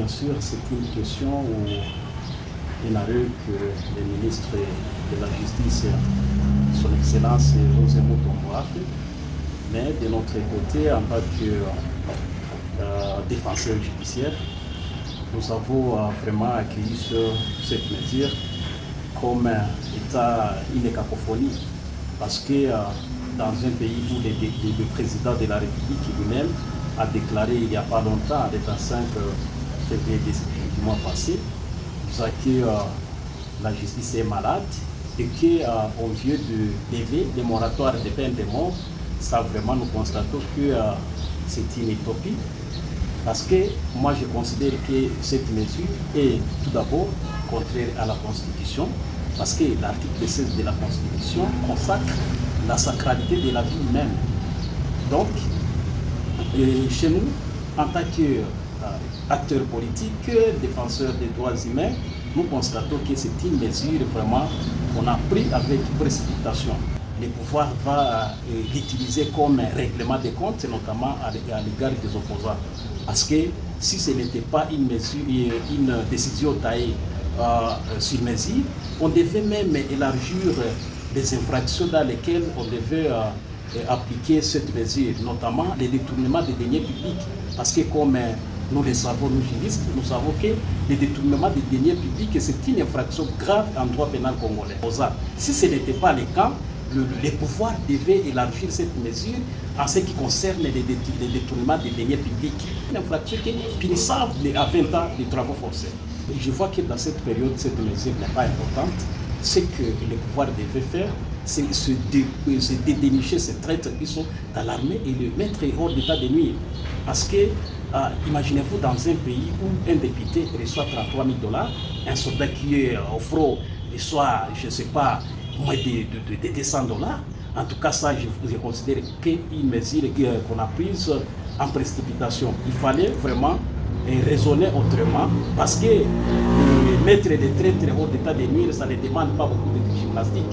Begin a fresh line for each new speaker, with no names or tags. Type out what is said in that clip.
bien sûr, c'est une question où il arrive que le ministre de la Justice, son Excellence Rosemont Tomboafe, mais de notre côté, en tant que défenseur judiciaire, nous avons vraiment accueilli cette mesure comme étant une cacophonie. Parce que dans un pays où le président de la République lui-même a déclaré il n'y a pas longtemps, le 25 février du mois passé, que la justice est malade et qu'au lieu de lever le moratoire de peine de mort, ça vraiment nous constatons que c'est une utopie. Parce que moi je considère que cette mesure est tout d'abord contraire à la Constitution, parce que l'article 16 de la Constitution consacre la sacralité de la vie humaine. Donc, chez nous, en tant qu'acteurs politiques, défenseurs des droits humains, nous constatons que c'est une mesure vraiment qu'on a pris avec précipitation. Le pouvoir va l'utiliser comme un règlement de comptes, notamment à l'égard des opposants. Parce que si ce n'était pas une décision taillée sur mesure, on devait même élargir les infractions dans lesquelles on devait appliquer cette mesure, notamment les détournements des deniers publics. Parce que comme nous le savons, nous juristes, nous savons que le détournement des deniers publics, c'est une infraction grave en droit pénal congolais. Si ce n'était pas le cas, les pouvoirs devaient élargir cette mesure en ce qui concerne les détournements des deniers publics. Une infraction qui est punissable à 20 ans de travaux forcés. Je vois que dans cette période, cette mesure n'est pas importante. Ce que les pouvoirs devaient faire, c'est se dénicher ces traîtres qui sont dans l'armée et les mettre hors d'état de nuire. Parce que, imaginez-vous dans un pays où un député reçoit 33 000 $, un soldat qui est au front reçoit, je ne sais pas, moins de 200 $. En tout cas, ça, je considère qu'une mesure qu'on a prise en précipitation. Il fallait vraiment raisonner autrement parce que mettre des traîtres hors d'état de nuire, ça ne demande pas beaucoup de gymnastique.